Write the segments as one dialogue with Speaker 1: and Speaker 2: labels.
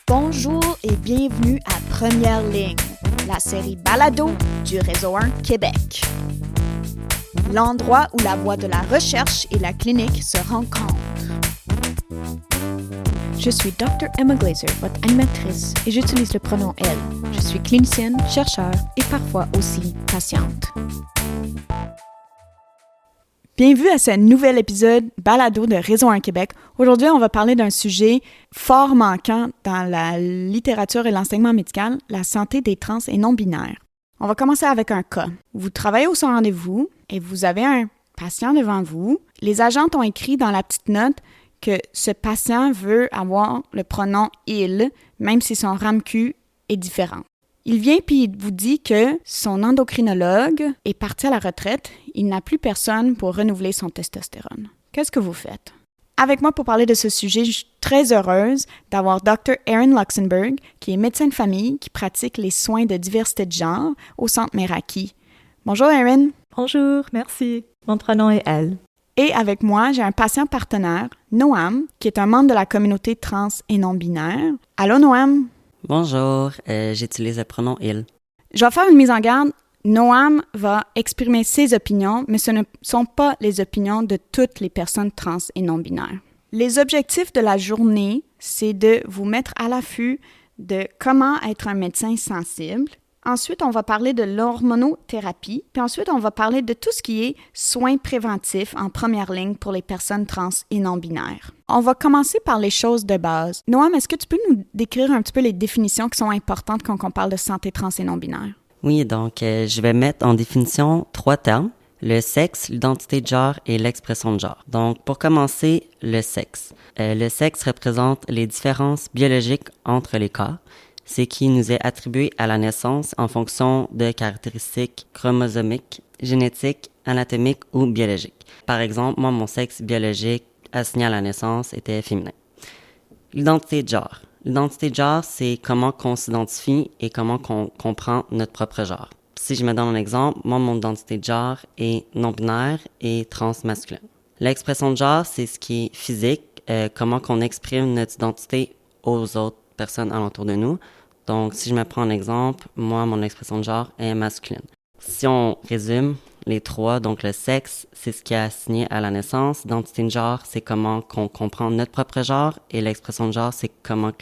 Speaker 1: Bonjour et bienvenue à Première Ligne, la série balado du Réseau 1 Québec. L'endroit où la voie de la recherche et la clinique se rencontrent.
Speaker 2: Je suis Dr. Emma Glazer, votre animatrice, et j'utilise le pronom « elle ». Je suis clinicienne, chercheur et parfois aussi patiente.
Speaker 1: Bienvenue à ce nouvel épisode balado de Réseau 1 Québec. Aujourd'hui, on va parler d'un sujet fort manquant dans la littérature et l'enseignement médical, la santé des trans et non-binaires. On va commencer avec un cas. Vous travaillez au son rendez-vous et vous avez un patient devant vous. Les agentes ont écrit dans la petite note que ce patient veut avoir le pronom « il », même si son RAMQ est différent. Il vient puis il vous dit que son endocrinologue est parti à la retraite, il n'a plus personne pour renouveler son testostérone. Qu'est-ce que vous faites? Avec moi pour parler de ce sujet, je suis très heureuse d'avoir Dr. Erin Luxenberg, qui est médecin de famille, qui pratique les soins de diversité de genre au Centre Meraki. Bonjour Erin.
Speaker 3: Bonjour, merci. Mon prénom est elle.
Speaker 1: Et avec moi, j'ai un patient partenaire, Noam, qui est un membre de la communauté trans et non-binaire. Allô Noam?
Speaker 4: Bonjour, j'utilise le pronom « il ».
Speaker 1: Je vais faire une mise en garde. Noam va exprimer ses opinions, mais ce ne sont pas les opinions de toutes les personnes trans et non-binaires. Les objectifs de la journée, c'est de vous mettre à l'affût de comment être un médecin sensible. Ensuite, on va parler de l'hormonothérapie, puis ensuite, on va parler de tout ce qui est soins préventifs en première ligne pour les personnes trans et non-binaires. On va commencer par les choses de base. Noam, est-ce que tu peux nous décrire un petit peu les définitions qui sont importantes quand on parle de santé trans et non-binaire?
Speaker 4: Oui, donc je vais mettre en définition 3 termes, le sexe, l'identité de genre et l'expression de genre. Donc, pour commencer, le sexe. Le sexe représente les différences biologiques entre les corps. C'est qui nous est attribué à la naissance en fonction de caractéristiques chromosomiques, génétiques, anatomiques ou biologiques. Par exemple, moi, mon sexe biologique assigné à la naissance était féminin. L'identité de genre. L'identité de genre, c'est comment qu'on s'identifie et comment qu'on comprend notre propre genre. Si je me donne un exemple, moi, mon identité de genre est non-binaire et transmasculin. L'expression de genre, c'est ce qui est physique, comment qu'on exprime notre identité aux autres personnes alentour de nous. Donc, si je me prends un exemple, moi, mon expression de genre est masculine. Si on résume les trois, donc le sexe, c'est ce qui est assigné à la naissance. L'identité de genre, c'est comment qu'on comprend notre propre genre. Et l'expression de genre, c'est comment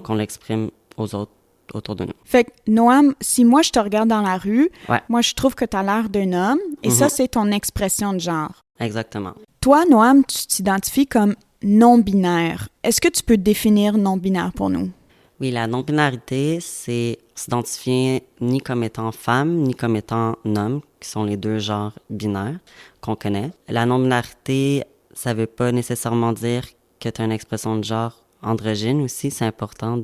Speaker 4: qu'on l'exprime aux autres autour de nous.
Speaker 1: Fait que, Noam, si moi, je te regarde dans la rue,
Speaker 4: Ouais.
Speaker 1: moi, je trouve que tu as l'air d'un homme, et ça, c'est ton expression de genre.
Speaker 4: Exactement.
Speaker 1: Toi, Noam, tu t'identifies comme non-binaire. Est-ce que tu peux définir non-binaire pour nous?
Speaker 4: Oui, la non-binarité, c'est s'identifier ni comme étant femme, ni comme étant homme, qui sont les deux genres binaires qu'on connaît. La non-binarité, ça veut pas nécessairement dire que tu as une expression de genre androgyne aussi. C'est important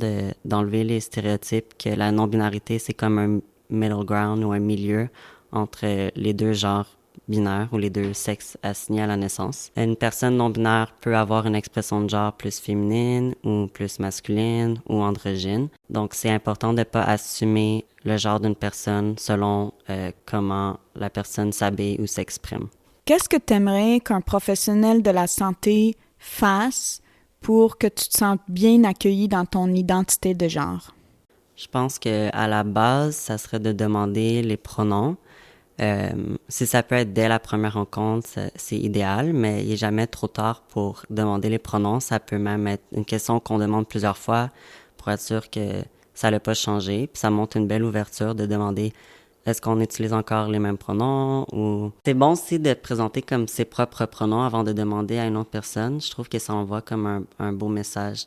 Speaker 4: d'enlever les stéréotypes que la non-binarité, c'est comme un middle ground ou un milieu entre les deux genres binaires ou les deux sexes assignés à la naissance. Une personne non-binaire peut avoir une expression de genre plus féminine ou plus masculine ou androgyne. Donc, c'est important de ne pas assumer le genre d'une personne selon comment la personne s'habille ou s'exprime.
Speaker 1: Qu'est-ce que tu aimerais qu'un professionnel de la santé fasse pour que tu te sentes bien accueilli dans ton identité de genre?
Speaker 4: Je pense qu'à la base, ça serait de demander les pronoms. Si ça peut être dès la première rencontre, c'est idéal, mais il n'est jamais trop tard pour demander les pronoms. Ça peut même être une question qu'on demande plusieurs fois pour être sûr que ça n'a pas changé. Puis ça montre une belle ouverture de demander est-ce qu'on utilise encore les mêmes pronoms ou... C'est bon aussi de présenter comme ses propres pronoms avant de demander à une autre personne. Je trouve que ça envoie comme un beau message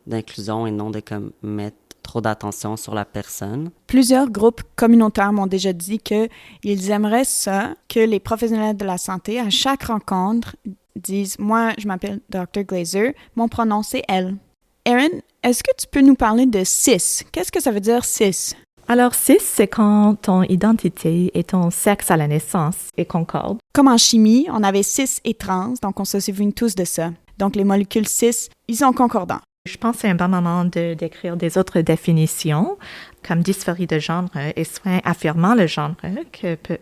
Speaker 4: d'inclusion et non de comme mettre trop d'attention sur la personne.
Speaker 1: Plusieurs groupes communautaires m'ont déjà dit qu'ils aimeraient ça, que les professionnels de la santé, à chaque rencontre, disent « Moi, je m'appelle Dr. Glazer, mon pronom, c'est elle ». Erin, est-ce que tu peux nous parler de cis? Qu'est-ce que ça veut dire cis?
Speaker 3: Alors, cis, c'est quand ton identité et ton sexe à la naissance est concorde.
Speaker 1: Comme en chimie, on avait cis et trans, donc on se souvient tous de ça. Donc, les molécules cis, ils sont concordants.
Speaker 3: Je pense que c'est un bon moment de décrire des autres définitions. comme dysphorie de genre et soins affirmant le genre,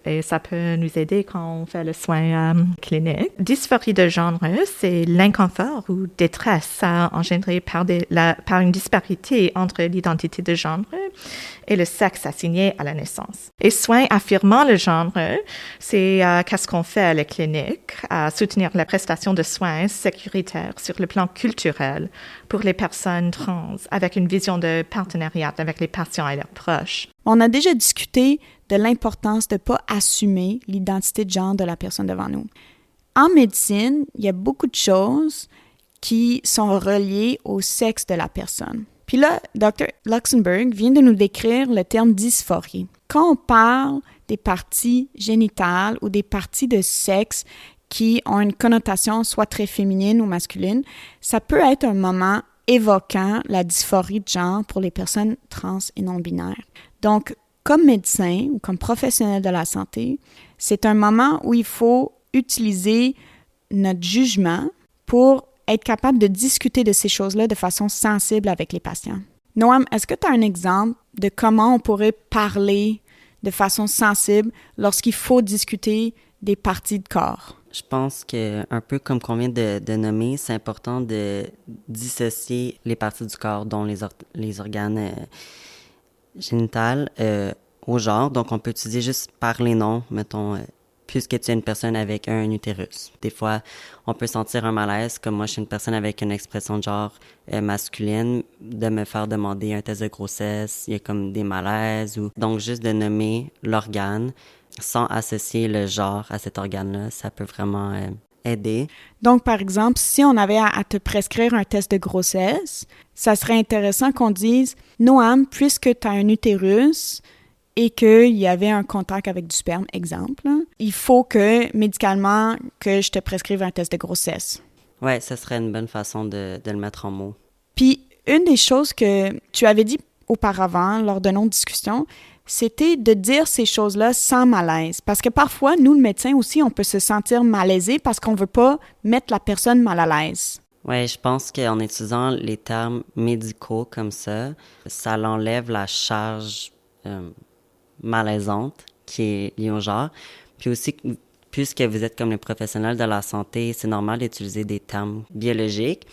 Speaker 3: et ça peut nous aider quand on fait le soin clinique. Dysphorie de genre, c'est l'inconfort ou détresse engendrée par une disparité entre l'identité de genre et le sexe assigné à la naissance. Et soins affirmant le genre, c'est qu'est-ce qu'on fait à la clinique, à soutenir la prestation de soins sécuritaires sur le plan culturel pour les personnes trans, avec une vision de partenariat avec les patients et leurs proches.
Speaker 1: On a déjà discuté de l'importance de ne pas assumer l'identité de genre de la personne devant nous. En médecine, il y a beaucoup de choses qui sont reliées au sexe de la personne. Puis là, Dr. Luxenberg vient de nous décrire le terme dysphorie. Quand on parle des parties génitales ou des parties de sexe qui ont une connotation soit très féminine ou masculine, ça peut être un moment évoquant la dysphorie de genre pour les personnes trans et non-binaires. Donc, comme médecin ou comme professionnel de la santé, c'est un moment où il faut utiliser notre jugement pour être capable de discuter de ces choses-là de façon sensible avec les patients. Noam, est-ce que tu as un exemple de comment on pourrait parler de façon sensible lorsqu'il faut discuter des parties de corps?
Speaker 4: Je pense que, un peu comme qu'on vient de nommer, c'est important de dissocier les parties du corps, dont les organes génitales, au genre. Donc, on peut utiliser juste par les noms, mettons, puisque tu es une personne avec un utérus. Des fois, on peut sentir un malaise, comme moi, je suis une personne avec une expression de genre masculine, de me faire demander un test de grossesse, il y a comme des malaises. Donc, juste de nommer l'organe sans associer le genre à cet organe-là, ça peut vraiment aider.
Speaker 1: Donc, par exemple, si on avait à te prescrire un test de grossesse, ça serait intéressant qu'on dise « Noam, puisque tu as un utérus, et qu'il y avait un contact avec du sperme, exemple, il faut que, médicalement, que je te prescrive un test de grossesse. »
Speaker 4: Ouais, ça serait une bonne façon de le mettre en mots.
Speaker 1: Puis, une des choses que tu avais dit auparavant, lors de notre discussion, c'était de dire ces choses-là sans malaise. Parce que parfois, nous, le médecin aussi, on peut se sentir malaisé parce qu'on ne veut pas mettre la personne mal à l'aise.
Speaker 4: Oui, je pense qu'en utilisant les termes médicaux comme ça l'enlève la charge malaisante qui est liée au genre. Puis aussi, puisque vous êtes comme les professionnels de la santé, c'est normal d'utiliser des termes biologiques.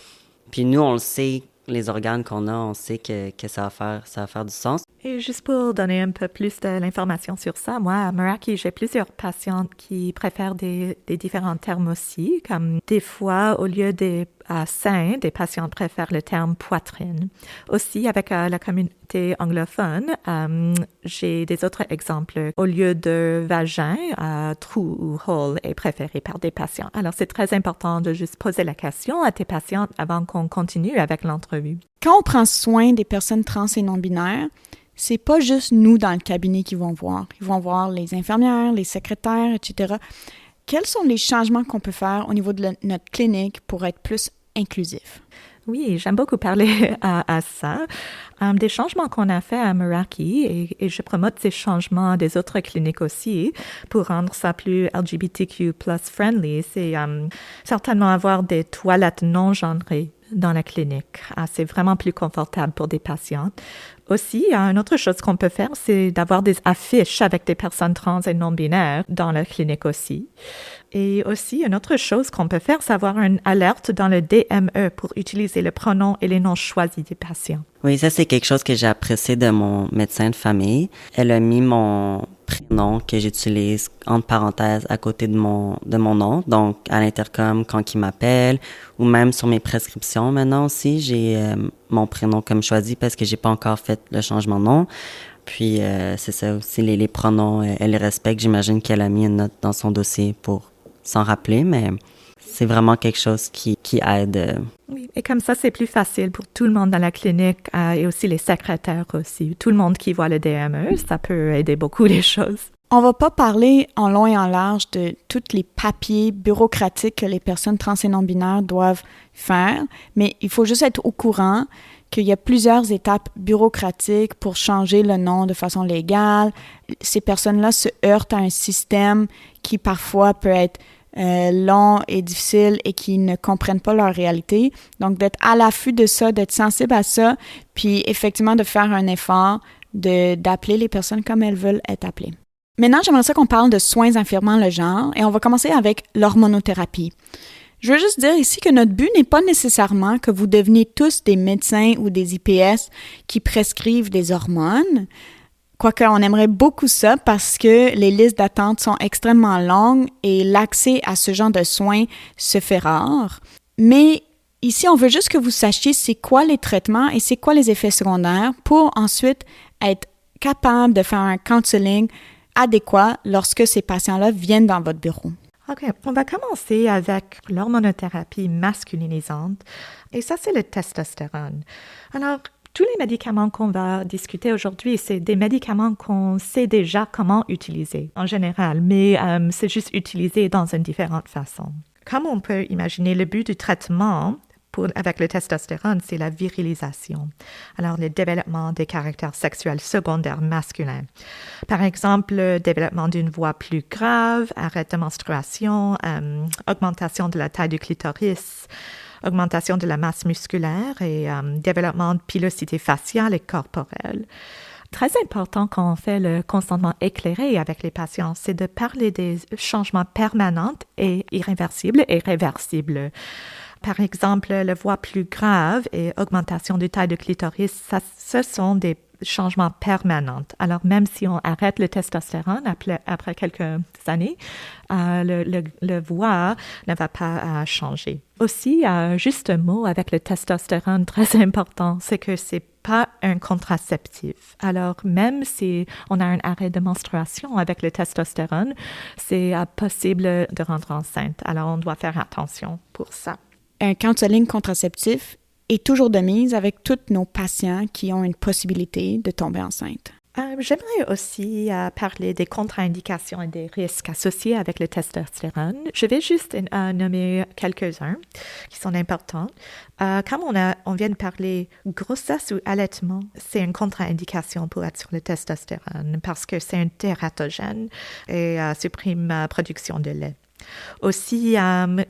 Speaker 4: Puis nous, on le sait, les organes qu'on a, on sait que ça va faire du sens.
Speaker 3: Et juste pour donner un peu plus de l'information sur ça, moi, à Meraki, j'ai plusieurs patientes qui préfèrent des différents termes aussi, comme des fois, au lieu des seins, des patients préfèrent le terme poitrine. Aussi, avec la communauté anglophone, j'ai des autres exemples. Au lieu de vagin, trou ou hole est préféré par des patients. Alors, c'est très important de juste poser la question à tes patientes avant qu'on continue avec l'entrevue.
Speaker 1: Quand on prend soin des personnes trans et non-binaires, c'est pas juste nous dans le cabinet qui vont voir. Ils vont voir les infirmières, les secrétaires, etc. Quels sont les changements qu'on peut faire au niveau de notre clinique pour être plus inclusif?
Speaker 3: Oui, j'aime beaucoup parler à ça. Des changements qu'on a fait à Meraki, et je promote ces changements des autres cliniques aussi pour rendre ça plus LGBTQ+ friendly, c'est certainement avoir des toilettes non genrées dans la clinique. C'est vraiment plus confortable pour des patientes. Aussi, une autre chose qu'on peut faire, c'est d'avoir des affiches avec des personnes trans et non-binaires dans la clinique aussi. Et aussi, une autre chose qu'on peut faire, c'est avoir une alerte dans le DME pour utiliser le pronom et les noms choisis des patients.
Speaker 4: Oui, ça, c'est quelque chose que j'ai apprécié de mon médecin de famille. Elle a mis mon prénom que j'utilise entre parenthèses à côté de mon nom. Donc, à l'intercom, quand il m'appelle, ou même sur mes prescriptions maintenant aussi, j'ai mon prénom comme choisi parce que j'ai pas encore fait le changement de nom. Puis, c'est ça aussi, les pronoms, elle les respecte. J'imagine qu'elle a mis une note dans son dossier pour s'en rappeler, mais c'est vraiment quelque chose qui aide.
Speaker 3: Oui, et comme ça, c'est plus facile pour tout le monde dans la clinique et aussi les secrétaires aussi. Tout le monde qui voit le DME, ça peut aider beaucoup les choses.
Speaker 1: On va pas parler en long et en large de tous les papiers bureaucratiques que les personnes trans et non-binaires doivent faire, mais il faut juste être au courant qu'il y a plusieurs étapes bureaucratiques pour changer le nom de façon légale. Ces personnes-là se heurtent à un système qui parfois peut être long et difficile et qui ne comprennent pas leur réalité. Donc, d'être à l'affût de ça, d'être sensible à ça, puis effectivement de faire un effort d'appeler les personnes comme elles veulent être appelées. Maintenant, j'aimerais ça qu'on parle de soins infirmant le genre et on va commencer avec l'hormonothérapie. Je veux juste dire ici que notre but n'est pas nécessairement que vous deveniez tous des médecins ou des IPS qui prescrivent des hormones, quoique on aimerait beaucoup ça parce que les listes d'attente sont extrêmement longues et l'accès à ce genre de soins se fait rare. Mais ici, on veut juste que vous sachiez c'est quoi les traitements et c'est quoi les effets secondaires pour ensuite être capable de faire un counseling adéquat lorsque ces patients-là viennent dans votre bureau.
Speaker 3: OK, on va commencer avec l'hormonothérapie masculinisante et ça, c'est le testostérone. Alors, tous les médicaments qu'on va discuter aujourd'hui, c'est des médicaments qu'on sait déjà comment utiliser en général, mais c'est juste utilisé dans une différente façon. Comme on peut imaginer, le but du traitement avec le testostérone, c'est la virilisation. Alors, le développement des caractères sexuels secondaires masculins. Par exemple, le développement d'une voix plus grave, arrêt de menstruation, augmentation de la taille du clitoris, augmentation de la masse musculaire et développement de pilosité faciale et corporelle. Très important quand on fait le consentement éclairé avec les patients, c'est de parler des changements permanents et irréversibles et réversibles. Par exemple, la voix plus grave et augmentation de taille de clitoris, ce sont des changements permanents. Alors, même si on arrête le testostérone après quelques années, le voix ne va pas changer. Aussi, juste un mot avec le testostérone très important, c'est que c'est pas un contraceptif. Alors, même si on a un arrêt de menstruation avec le testostérone, c'est possible de rendre enceinte. Alors, on doit faire attention pour ça.
Speaker 1: Un counseling contraceptif est toujours de mise avec tous nos patients qui ont une possibilité de tomber enceinte.
Speaker 3: J'aimerais aussi parler des contre-indications et des risques associés avec le testostérone. Je vais juste nommer quelques-uns qui sont importants. Comme on vient de parler, grossesse ou allaitement, c'est une contre-indication pour être sur le testostérone parce que c'est un tératogène et supprime la production de lait. Aussi,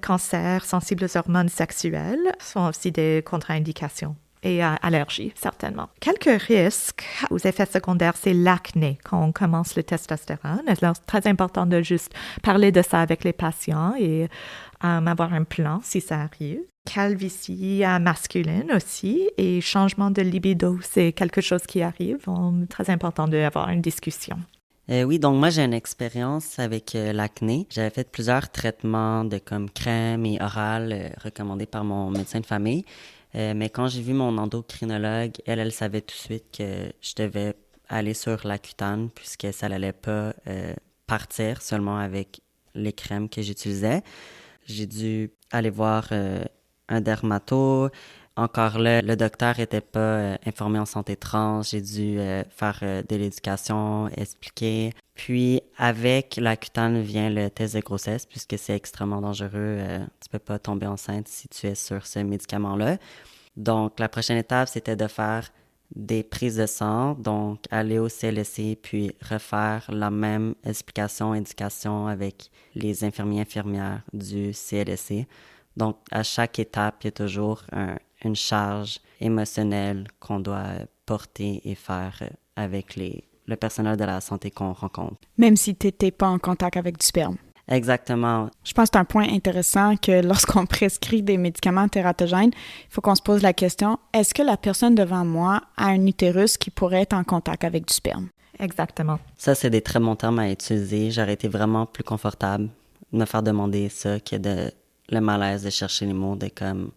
Speaker 3: cancer, sensibles aux hormones sexuelles sont aussi des contre-indications. Et allergies, certainement. Quelques risques aux effets secondaires, c'est l'acné quand on commence le testostérone. Alors, c'est très important de juste parler de ça avec les patients et avoir un plan si ça arrive. Calvitie masculine aussi et changement de libido, c'est quelque chose qui arrive. C'est très important d'avoir une discussion.
Speaker 4: Oui, donc moi j'ai une expérience avec l'acné. J'avais fait plusieurs traitements de comme crème et oral recommandés par mon médecin de famille. Mais quand j'ai vu mon endocrinologue, elle savait tout de suite que je devais aller sur l'Accutane puisque ça n'allait pas partir seulement avec les crèmes que j'utilisais. J'ai dû aller voir un dermato. Encore là, le docteur n'était pas informé en santé trans. J'ai dû faire de l'éducation, expliquer. Puis, avec l'Accutane vient le test de grossesse, puisque c'est extrêmement dangereux. Tu peux pas tomber enceinte si tu es sur ce médicament-là. Donc, la prochaine étape, c'était de faire des prises de sang, donc aller au CLSC, puis refaire la même éducation avec les infirmières du CLSC. Donc, à chaque étape, il y a toujours une charge émotionnelle qu'on doit porter et faire avec le personnel de la santé qu'on rencontre.
Speaker 1: Même si tu n'étais pas en contact avec du sperme.
Speaker 4: Exactement.
Speaker 1: Je pense que c'est un point intéressant que lorsqu'on prescrit des médicaments tératogènes, il faut qu'on se pose la question, est-ce que la personne devant moi a un utérus qui pourrait être en contact avec du sperme?
Speaker 3: Exactement.
Speaker 4: Ça, c'est des très bons termes à utiliser. J'aurais été vraiment plus confortable de me faire demander ça que le malaise de chercher les mots de comme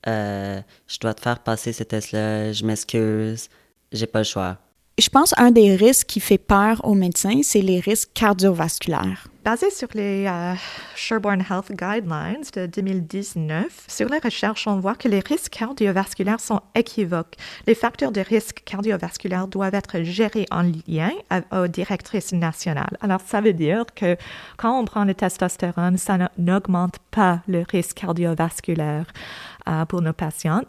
Speaker 4: je dois te faire passer ce test-là, je m'excuse, j'ai pas le choix.
Speaker 1: Je pense qu'un des risques qui fait peur aux médecins, c'est les risques cardiovasculaires.
Speaker 3: Basé sur les Sherborne Health Guidelines de 2019, sur les recherches, on voit que les risques cardiovasculaires sont équivoques. Les facteurs de risque cardiovasculaire doivent être gérés en lien aux directrices nationales. Alors, ça veut dire que quand on prend le testostérone, ça n'augmente pas le risque cardiovasculaire pour nos patientes.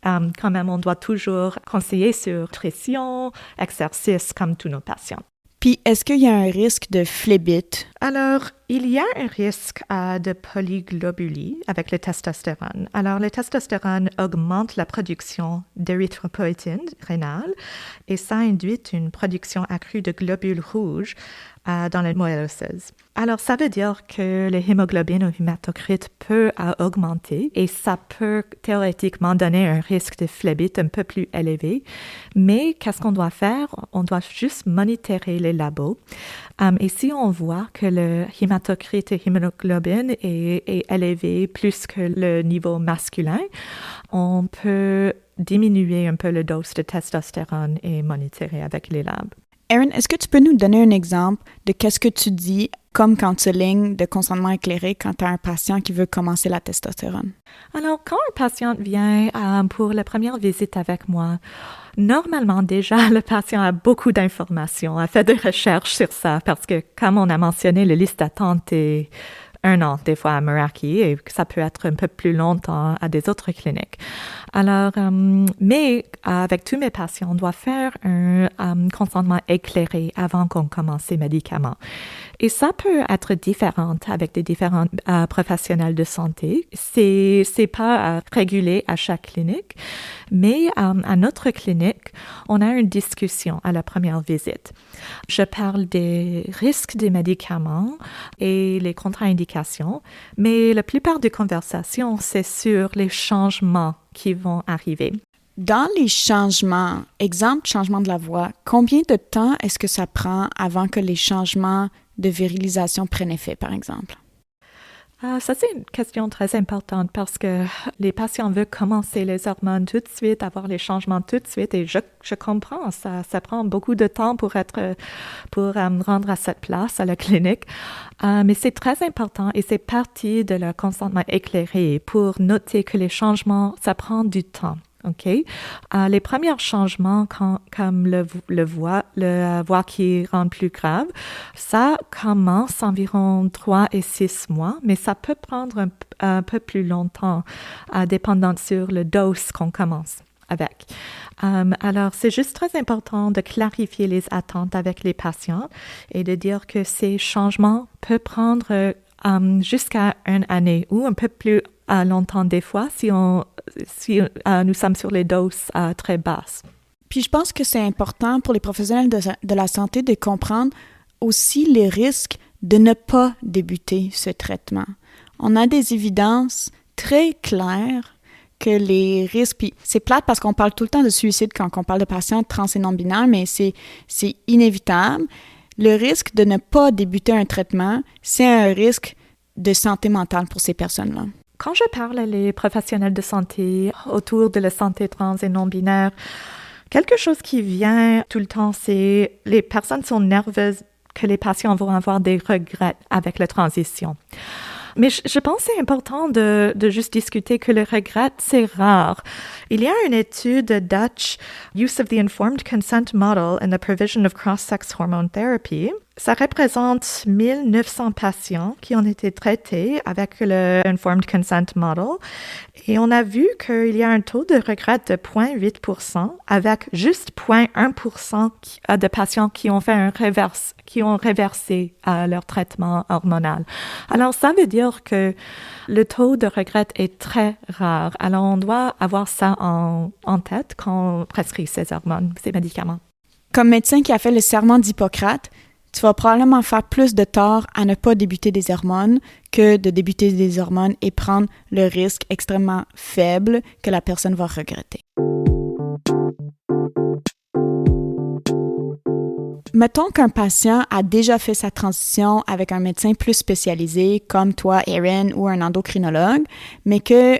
Speaker 3: Quand même, on doit toujours conseiller sur nutrition, exercice, comme tous nos patients.
Speaker 1: Puis, est-ce qu'il y a un risque de phlébite?
Speaker 3: Alors, il y a un risque de polyglobulie avec le testostérone. Alors, le testostérone augmente la production d'érythropoïétine rénale et ça induit une production accrue de globules rouges dans la moelle osseuse. Alors, ça veut dire que l'hémoglobine ou hématocrite peut augmenter et ça peut théoriquement donner un risque de phlébite un peu plus élevé. Mais qu'est-ce qu'on doit faire? On doit juste monitorer les labos. Et si on voit que le hématocrite et hémoglobine est élevé plus que le niveau masculin, on peut diminuer un peu la dose de testostérone et monitorer avec les labs.
Speaker 1: Erin, est-ce que tu peux nous donner un exemple de qu'est-ce que tu dis comme counseling de consentement éclairé quand tu as un patient qui veut commencer la testostérone?
Speaker 3: Alors, quand un patient vient pour la première visite avec moi, normalement, déjà, le patient a beaucoup d'informations, a fait des recherches sur ça parce que, comme on a mentionné, la liste d'attente est 1 an, des fois à Meraki, et ça peut être un peu plus longtemps à des autres cliniques. Alors, mais avec tous mes patients, on doit faire un consentement éclairé avant qu'on commence ces médicaments. Et ça peut être différent avec des différents professionnels de santé. C'est pas régulé à chaque clinique, mais à notre clinique, on a une discussion à la première visite. Je parle des risques des médicaments et les contre-indications, mais la plupart des conversations, c'est sur les changements qui vont arriver.
Speaker 1: Dans les changements, exemple changement de la voix, combien de temps est-ce que ça prend avant que les changements de virilisation prennent effet, par exemple?
Speaker 3: Ça, c'est une question très importante parce que les patients veulent commencer les hormones tout de suite, avoir les changements tout de suite et je comprends, ça prend beaucoup de temps pour rendre à cette place à la clinique, mais c'est très important et c'est partie de leur consentement éclairé pour noter que les changements, ça prend du temps. OK? Les premiers changements, comme le voix qui rend plus grave, ça commence environ 3 et 6 mois, mais ça peut prendre un peu plus longtemps, dépendant sur le dose qu'on commence avec. Alors, c'est juste très important de clarifier les attentes avec les patients et de dire que ces changements peuvent prendre jusqu'à 1 année ou un peu plus longtemps des fois si nous sommes sur les doses très basses.
Speaker 1: Puis je pense que c'est important pour les professionnels de la santé de comprendre aussi les risques de ne pas débuter ce traitement. On a des évidences très claires que les risques, puis c'est plate parce qu'on parle tout le temps de suicide quand on parle de patients trans et non-binaires, mais c'est inévitable. Le risque de ne pas débuter un traitement, c'est un risque de santé mentale pour ces personnes-là.
Speaker 3: Quand je parle à les professionnels de santé autour de la santé trans et non-binaire, quelque chose qui vient tout le temps, c'est les personnes sont nerveuses que les patients vont avoir des regrets avec la transition. Mais je pense que c'est important de juste discuter que le regret, c'est rare. Il y a une étude de Dutch Use of the Informed Consent Model in the Provision of Cross-Sex Hormone Therapy. Ça représente 1900 patients qui ont été traités avec le Informed Consent Model et on a vu qu'il y a un taux de regret de 0,8% avec juste 0,1% de patients qui ont réversé leur traitement hormonal. Alors, ça veut dire que le taux de regret est très rare. Alors, on doit avoir ça en tête quand on prescrit ces hormones, ces médicaments.
Speaker 1: Comme médecin qui a fait le serment d'Hippocrate, tu vas probablement faire plus de tort à ne pas débuter des hormones que de débuter des hormones et prendre le risque extrêmement faible que la personne va regretter. Mettons qu'un patient a déjà fait sa transition avec un médecin plus spécialisé, comme toi, Erin, ou un endocrinologue, mais que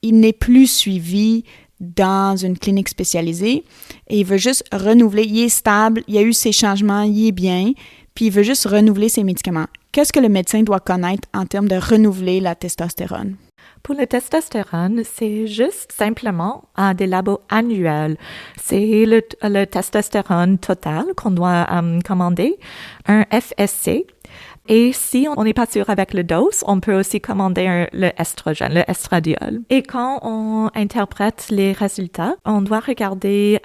Speaker 1: il n'est plus suivi dans une clinique spécialisée et il veut juste renouveler, il est stable, il y a eu ses changements, il est bien, puis il veut juste renouveler ses médicaments. Qu'est-ce que le médecin doit connaître en termes de renouveler la testostérone?
Speaker 3: Pour le testostérone, c'est juste simplement des labos annuels. C'est le testostérone total qu'on doit commander, un FSC, Et si on n'est pas sûr avec le dose, on peut aussi commander le estrogène, le estradiol. Et quand on interprète les résultats, on doit regarder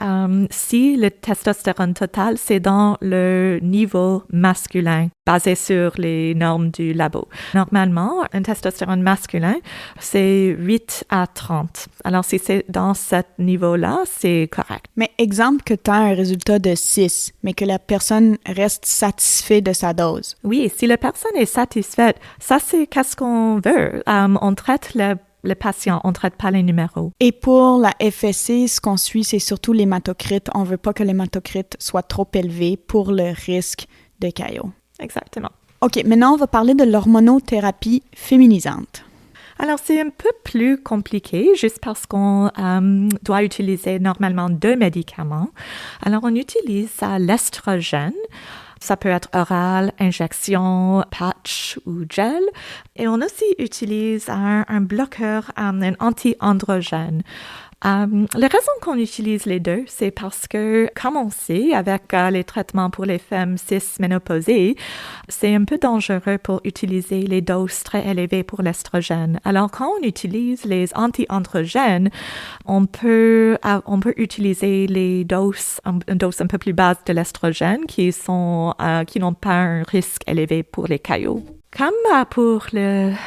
Speaker 3: si le testostérone total, c'est dans le niveau masculin, basé sur les normes du labo. Normalement, un testostérone masculin, c'est 8 à 30. Alors, si c'est dans ce niveau-là, c'est correct.
Speaker 1: Mais exemple que tu as un résultat de 6, mais que la personne reste satisfaite de sa dose.
Speaker 3: Oui, si la personne est satisfaite, ça, c'est qu'est-ce qu'on veut. On traite le patient, on ne traite pas les numéros.
Speaker 1: Et pour la FSC, ce qu'on suit, c'est surtout l'hématocrit. On ne veut pas que l'hématocrit soit trop élevé pour le risque de CAIO.
Speaker 3: Exactement.
Speaker 1: OK, maintenant, on va parler de l'hormonothérapie féminisante.
Speaker 3: Alors, c'est un peu plus compliqué, juste parce qu'on doit utiliser normalement 2 médicaments. Alors, on utilise l'estrogène. Ça peut être oral, injection, patch ou gel. Et on aussi utilise un bloqueur, un anti-androgène. La raison qu'on utilise les deux, c'est parce que, comme on sait, avec les traitements pour les femmes cis-ménopausées, c'est un peu dangereux pour utiliser les doses très élevées pour l'estrogène. Alors, quand on utilise les anti-androgènes, on peut utiliser les doses, une dose un peu plus basse de l'estrogène qui n'ont pas un risque élevé pour les CAIO. Comme pour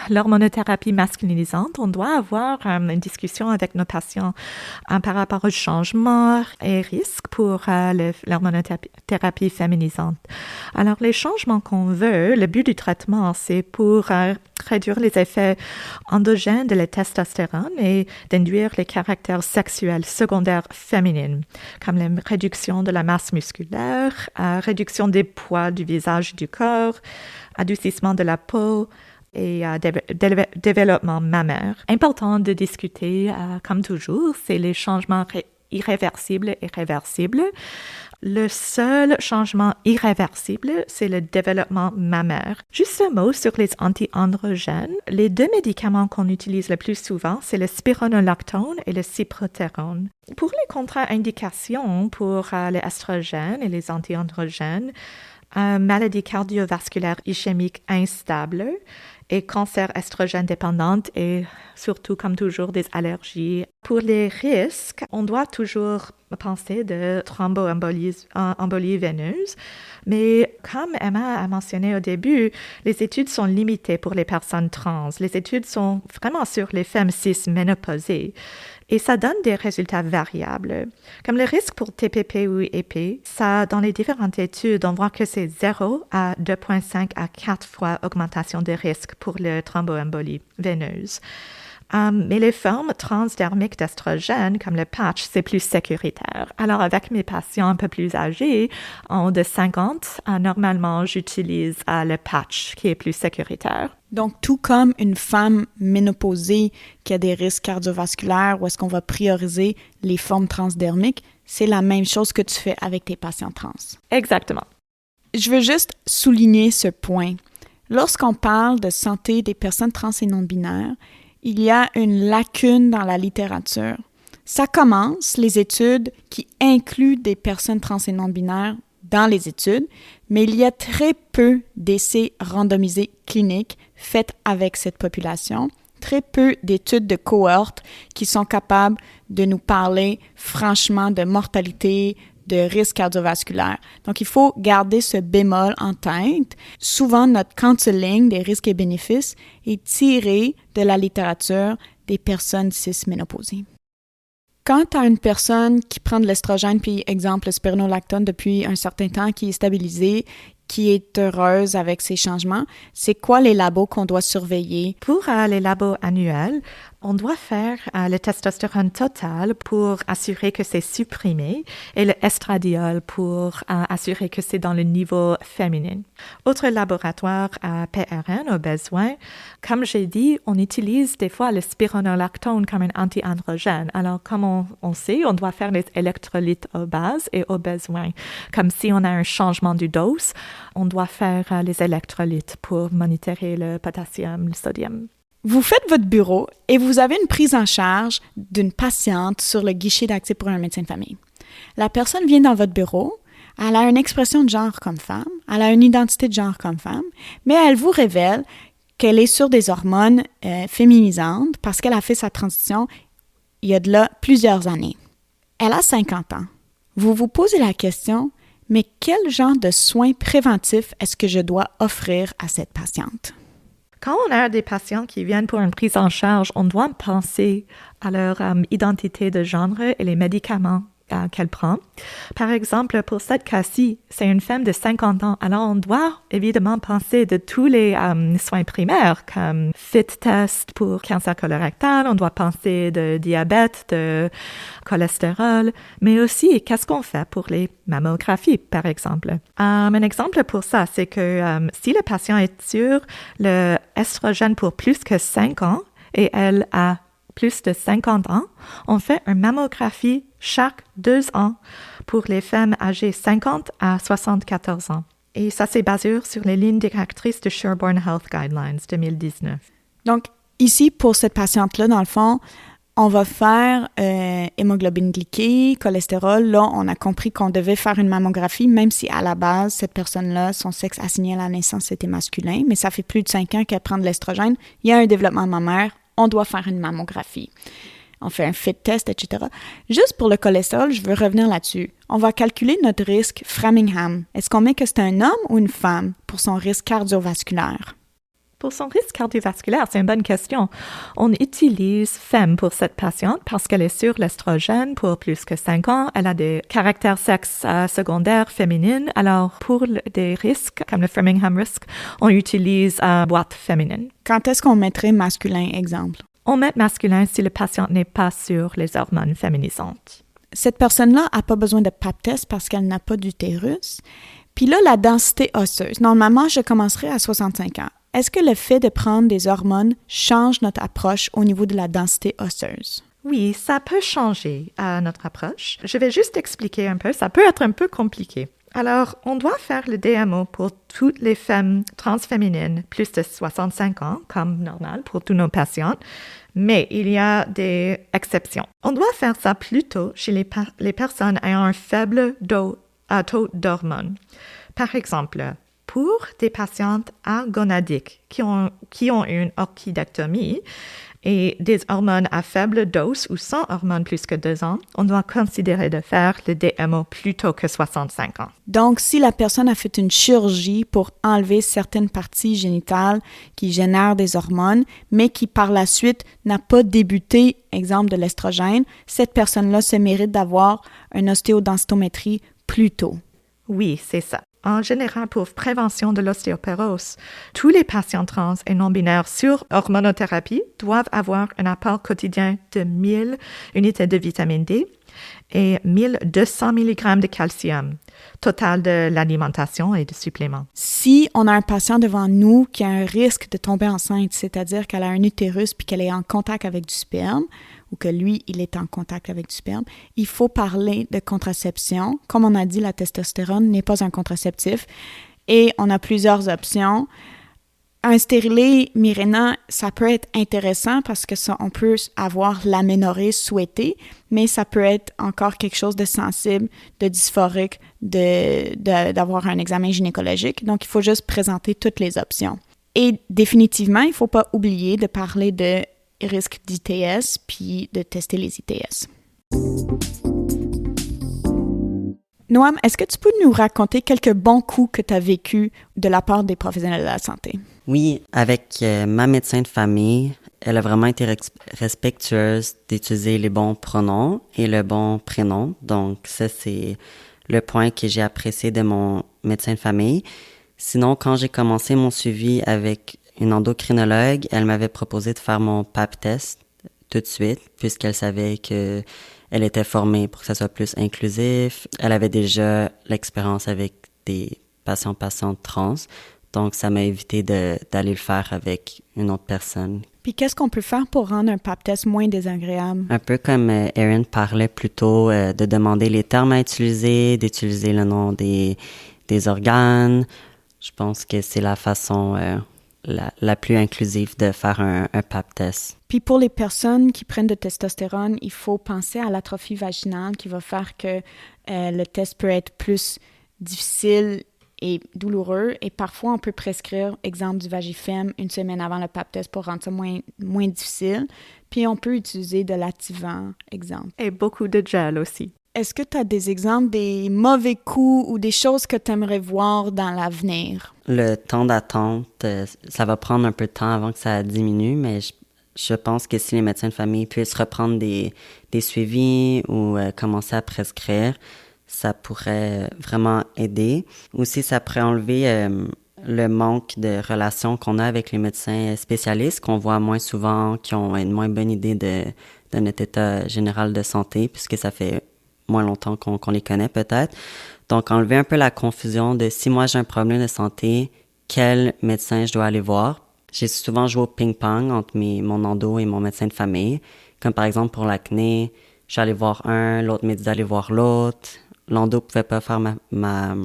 Speaker 3: l'hormonothérapie masculinisante, on doit avoir une discussion avec nos patients par rapport aux changements et risques pour l'hormonothérapie féminisante. Alors, les changements qu'on veut, le but du traitement, c'est pour réduire les effets endogènes de la testostérone et d'induire les caractères sexuels secondaires féminins, comme la réduction de la masse musculaire, réduction des poids du visage et du corps, adoucissement de la peau et développement mammaire. Important de discuter, comme toujours, c'est les changements irréversibles et réversibles. Le seul changement irréversible, c'est le développement mammaire. Juste un mot sur les anti-androgènes. Les 2 médicaments qu'on utilise le plus souvent, c'est le spironolactone et le cyproterone. Pour les contre-indications pour les estrogènes et les anti-androgènes, maladie cardiovasculaire ischémique instable et cancer estrogène dépendante et surtout, comme toujours, des allergies. Pour les risques, on doit toujours penser de thromboembolie veineuse, mais comme Emma a mentionné au début, les études sont limitées pour les personnes trans. Les études sont vraiment sur les femmes cis-ménopausées. Et ça donne des résultats variables. Comme le risque pour TPP ou EP, dans les différentes études, on voit que c'est 0 à 2,5 à 4 fois augmentation de risque pour le thromboembolie veineuse. Mais les formes transdermiques d'estrogène, comme le patch, c'est plus sécuritaire. Alors, avec mes patients un peu plus âgés, en haut de 50, normalement, j'utilise le patch, qui est plus sécuritaire.
Speaker 1: Donc, tout comme une femme ménopausée qui a des risques cardiovasculaires, où est-ce qu'on va prioriser les formes transdermiques, c'est la même chose que tu fais avec tes patients trans.
Speaker 3: Exactement.
Speaker 1: Je veux juste souligner ce point. Lorsqu'on parle de santé des personnes trans et non-binaires, il y a une lacune dans la littérature. Ça commence, les études qui incluent des personnes trans et non-binaires dans les études, mais il y a très peu d'essais randomisés cliniques faits avec cette population, très peu d'études de cohorte qui sont capables de nous parler franchement de mortalité, de risque cardiovasculaire. Donc, il faut garder ce bémol en tête. Souvent, notre counseling des risques et bénéfices est tiré de la littérature des personnes cis-ménopausées. Quand tu as une personne qui prend de l'estrogène, puis exemple le spironolactone depuis un certain temps, qui est stabilisée, qui est heureuse avec ces changements, c'est quoi les labos qu'on doit surveiller?
Speaker 3: Pour les labos annuels, on doit faire le testostérone total pour assurer que c'est supprimé et le estradiol pour assurer que c'est dans le niveau féminin. Autre laboratoire PRN au besoin, comme j'ai dit, on utilise des fois le spironolactone comme un anti-androgène. Alors, comme on sait, on doit faire les électrolytes aux bases et au besoin. Comme si on a un changement du dose, on doit faire les électrolytes pour monitorer le potassium, le sodium.
Speaker 1: Vous faites votre bureau et vous avez une prise en charge d'une patiente sur le guichet d'accès pour un médecin de famille. La personne vient dans votre bureau, Elle a une expression de genre comme femme, elle a une identité de genre comme femme, mais elle vous révèle qu'elle est sur des hormones féminisantes parce qu'elle a fait sa transition il y a de là plusieurs années. Elle a 50 ans. Vous vous posez la question, mais quel genre de soins préventifs est-ce que je dois offrir à cette patiente?
Speaker 3: Quand on a des patients qui viennent pour une prise en charge, on doit penser à leur identité de genre et les médicaments qu'elle prend. Par exemple, pour cette cas-ci, c'est une femme de 50 ans. Alors, on doit évidemment penser de tous les soins primaires comme FIT test pour cancer colorectal, on doit penser de diabète, de cholestérol, mais aussi qu'est-ce qu'on fait pour les mammographies, par exemple. Un exemple pour ça, c'est que si le patient est sur le estrogène pour plus que 5 ans et elle a plus de 50 ans, on fait une mammographie chaque 2 ans pour les femmes âgées 50 à 74 ans. Et ça, c'est basé sur les lignes directrices de Sherborne Health Guidelines 2019.
Speaker 1: Donc, ici, pour cette patiente-là, dans le fond, on va faire hémoglobine glyquée, cholestérol. Là, on a compris qu'on devait faire une mammographie, même si à la base, cette personne-là, son sexe assigné à la naissance était masculin, mais ça fait plus de 5 ans qu'elle prend de l'estrogène. Il y a un développement mammaire. On doit faire une mammographie. On fait un FIT test, etc. Juste pour le cholestérol, je veux revenir là-dessus. On va calculer notre risque Framingham. Est-ce qu'on met que c'est un homme ou une femme pour son risque cardiovasculaire?
Speaker 3: Pour son risque cardiovasculaire, c'est une bonne question. On utilise femme pour cette patiente parce qu'elle est sur l'estrogène pour plus que 5 ans. Elle a des caractères sexe secondaires féminines. Alors, pour des risques comme le Framingham Risk, on utilise boîte féminine.
Speaker 1: Quand est-ce qu'on mettrait masculin, exemple?
Speaker 3: On met masculin si le patient n'est pas sur les hormones féminisantes.
Speaker 1: Cette personne-là n'a pas besoin de pap test parce qu'elle n'a pas d'utérus. Puis là, la densité osseuse. Normalement, je commencerai à 65 ans. Est-ce que le fait de prendre des hormones change notre approche au niveau de la densité osseuse?
Speaker 3: Oui, ça peut changer notre approche. Je vais juste expliquer un peu. Ça peut être un peu compliqué. Alors, on doit faire le DMO pour toutes les femmes transféminines plus de 65 ans, comme normal pour tous nos patients, mais il y a des exceptions. On doit faire ça plutôt chez les personnes ayant un faible taux d'hormones. Par exemple, pour des patientes agonadiques qui ont une orchidectomie et des hormones à faible dose ou sans hormones plus que 2 ans, on doit considérer de faire le DMO plus tôt que 65 ans.
Speaker 1: Donc, si la personne a fait une chirurgie pour enlever certaines parties génitales qui génèrent des hormones, mais qui par la suite n'a pas débuté, exemple de l'estrogène, cette personne-là se mérite d'avoir une ostéodensitométrie plus tôt.
Speaker 3: Oui, c'est ça. En général, pour prévention de l'ostéoporose, tous les patients trans et non-binaires sur hormonothérapie doivent avoir un apport quotidien de 1000 unités de vitamine D et 1200 mg de calcium, total de l'alimentation et de suppléments.
Speaker 1: Si on a un patient devant nous qui a un risque de tomber enceinte, c'est-à-dire qu'elle a un utérus puis qu'elle est en contact avec du sperme, ou que lui, il est en contact avec du sperme, il faut parler de contraception. Comme on a dit, la testostérone n'est pas un contraceptif et on a plusieurs options. Un stérilet Mirena, ça peut être intéressant parce que ça, on peut avoir l'aménorrhée souhaitée, mais ça peut être encore quelque chose de sensible, de dysphorique, d'avoir un examen gynécologique. Donc, il faut juste présenter toutes les options. Et définitivement, il ne faut pas oublier de parler de risque d'ITS, puis de tester les ITS. Noam, est-ce que tu peux nous raconter quelques bons coups que tu as vécus de la part des professionnels de la santé?
Speaker 4: Oui, avec ma médecin de famille, elle a vraiment été respectueuse d'utiliser les bons pronoms et le bon prénom. Donc, ça, c'est le point que j'ai apprécié de mon médecin de famille. Sinon, quand j'ai commencé mon suivi avec une endocrinologue, elle m'avait proposé de faire mon pap test tout de suite, puisqu'elle savait que elle était formée pour que ça soit plus inclusif. Elle avait déjà l'expérience avec des patientes trans, donc ça m'a évité d'aller le faire avec une autre personne.
Speaker 1: Puis qu'est-ce qu'on peut faire pour rendre un pap test moins désagréable?
Speaker 4: Un peu comme Erin parlait plus tôt, de demander les termes à utiliser, d'utiliser le nom des organes. Je pense que c'est la façon la plus inclusive de faire un pap test.
Speaker 1: Puis pour les personnes qui prennent de testostérone, il faut penser à l'atrophie vaginale qui va faire que le test peut être plus difficile et douloureux. Et parfois, on peut prescrire, exemple, du Vagifem une semaine avant le pap test pour rendre ça moins difficile. Puis, on peut utiliser de l'activant, exemple.
Speaker 3: Et beaucoup de gel aussi.
Speaker 1: Est-ce que tu as des exemples, des mauvais coups ou des choses que tu aimerais voir dans l'avenir?
Speaker 4: Le temps d'attente, ça va prendre un peu de temps avant que ça diminue, mais je pense que si les médecins de famille puissent reprendre des suivis ou commencer à prescrire, ça pourrait vraiment aider. Aussi, ça pourrait enlever le manque de relations qu'on a avec les médecins spécialistes, qu'on voit moins souvent, qui ont une moins bonne idée de notre état général de santé, puisque ça fait moins longtemps qu'on les connaît peut-être. Donc, enlever un peu la confusion de si moi j'ai un problème de santé, quel médecin je dois aller voir. J'ai souvent joué au ping-pong entre mon endo et mon médecin de famille. Comme par exemple pour l'acné, je suis allé voir un, l'autre m'a dit d'aller voir l'autre. L'endo ne pouvait pas faire ma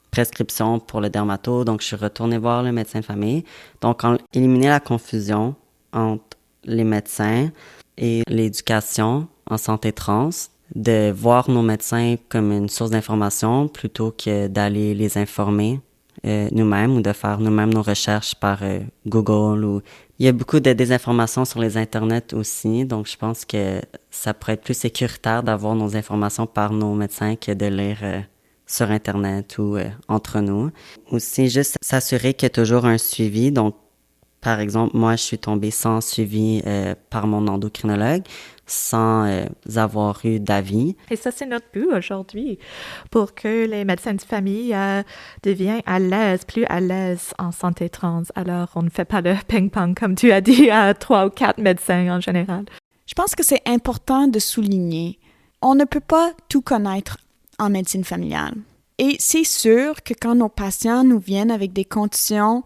Speaker 4: prescription pour le dermato, donc je suis retournée voir le médecin de famille. Donc, éliminer la confusion entre les médecins et l'éducation en santé trans, de voir nos médecins comme une source d'information plutôt que d'aller les informer nous-mêmes ou de faire nous-mêmes nos recherches par Google. Ou il y a beaucoup de désinformation sur les internets aussi, donc je pense que ça pourrait être plus sécuritaire d'avoir nos informations par nos médecins que de lire sur Internet ou entre nous. Aussi, juste s'assurer qu'il y a toujours un suivi. Donc, par exemple, moi, je suis tombée sans suivi par mon endocrinologue, sans avoir eu d'avis.
Speaker 3: Et ça, c'est notre but aujourd'hui, pour que les médecins de famille deviennent plus à l'aise en santé trans. Alors, on ne fait pas de ping-pong, comme tu as dit, à 3 ou 4 médecins en général.
Speaker 1: Je pense que c'est important de souligner, on ne peut pas tout connaître en médecine familiale. Et c'est sûr que quand nos patients nous viennent avec des conditions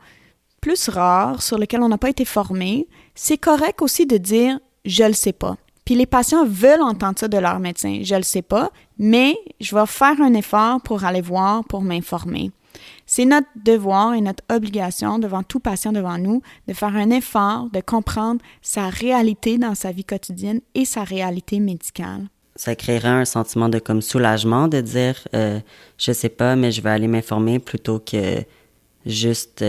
Speaker 1: plus rares sur lesquelles on n'a pas été formé, c'est correct aussi de dire « je le sais pas ». Puis les patients veulent entendre ça de leur médecin. Je le sais pas, mais je vais faire un effort pour aller voir, pour m'informer. C'est notre devoir et notre obligation devant tout patient devant nous de faire un effort, de comprendre sa réalité dans sa vie quotidienne et sa réalité médicale.
Speaker 4: Ça créerait un sentiment de comme soulagement de dire je sais pas, mais je vais aller m'informer plutôt que juste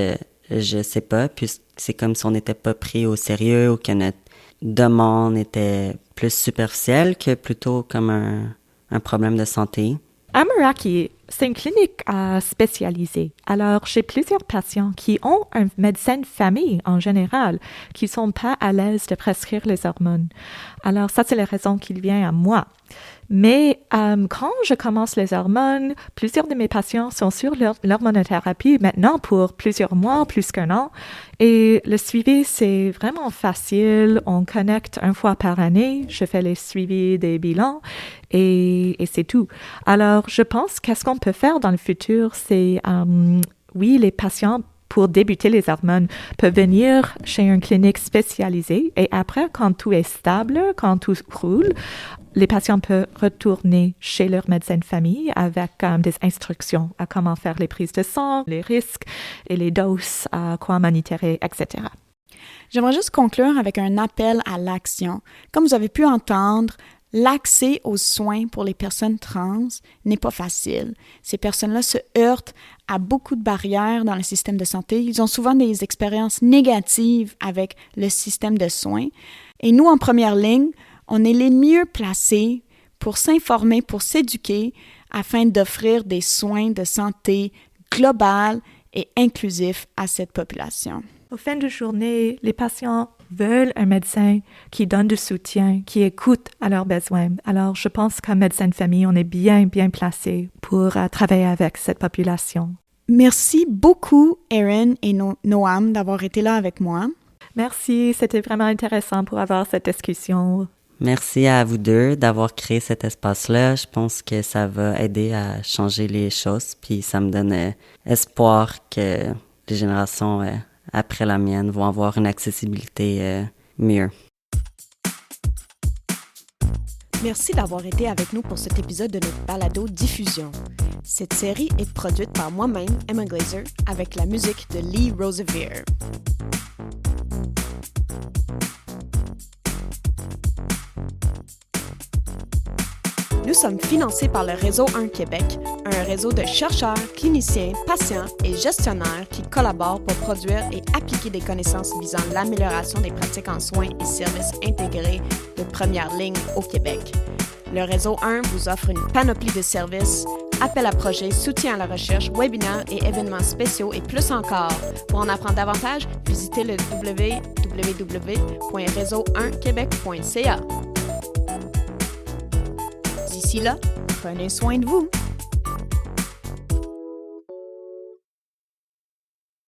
Speaker 4: je sais pas. Puis c'est comme si on n'était pas pris au sérieux ou que notre demande était plus superficielle que plutôt comme un problème de santé.
Speaker 3: À Meraki, c'est une clinique spécialisée. Alors, j'ai plusieurs patients qui ont un médecin de famille en général, qui ne sont pas à l'aise de prescrire les hormones. Alors, ça, c'est la raison qu'il vient à moi. Mais quand je commence les hormones, plusieurs de mes patients sont sur l'hormonothérapie maintenant pour plusieurs mois, plus qu'1 an. Et le suivi, c'est vraiment facile. On connecte 1 fois par année. Je fais les suivis des bilans et c'est tout. Alors, je pense qu'est-ce qu'on peut faire dans le futur, c'est, oui, les patients pour débuter les hormones peuvent venir chez une clinique spécialisée et après, quand tout est stable, quand tout roule, les patients peuvent retourner chez leur médecin de famille avec des instructions à comment faire les prises de sang, les risques et les doses, quoi monitorer, etc.
Speaker 1: J'aimerais juste conclure avec un appel à l'action. Comme vous avez pu entendre, l'accès aux soins pour les personnes trans n'est pas facile. Ces personnes-là se heurtent à beaucoup de barrières dans le système de santé. Ils ont souvent des expériences négatives avec le système de soins. Et nous, en première ligne, on est les mieux placés pour s'informer, pour s'éduquer, afin d'offrir des soins de santé globaux et inclusifs à cette population.
Speaker 3: Au fin de journée, les patients veulent un médecin qui donne du soutien, qui écoute à leurs besoins. Alors, je pense qu'un médecin de famille, on est bien placé pour travailler avec cette population.
Speaker 1: Merci beaucoup, Erin et Noam, d'avoir été là avec moi.
Speaker 3: Merci, c'était vraiment intéressant pour avoir cette discussion.
Speaker 4: Merci à vous deux d'avoir créé cet espace-là. Je pense que ça va aider à changer les choses, puis ça me donne espoir que les générations après la mienne vont avoir une accessibilité mieux.
Speaker 1: Merci d'avoir été avec nous pour cet épisode de notre balado diffusion. Cette série est produite par moi-même, Emma Glazer, avec la musique de Lee Rosevere. Nous sommes financés par le Réseau 1 Québec, un réseau de chercheurs, cliniciens, patients et gestionnaires qui collaborent pour produire et appliquer des connaissances visant l'amélioration des pratiques en soins et services intégrés de première ligne au Québec. Le Réseau 1 vous offre une panoplie de services, appels à projets, soutien à la recherche, webinaires et événements spéciaux et plus encore. Pour en apprendre davantage, visitez le www.réseau1quebec.ca. D'ici là, prenez soin de vous.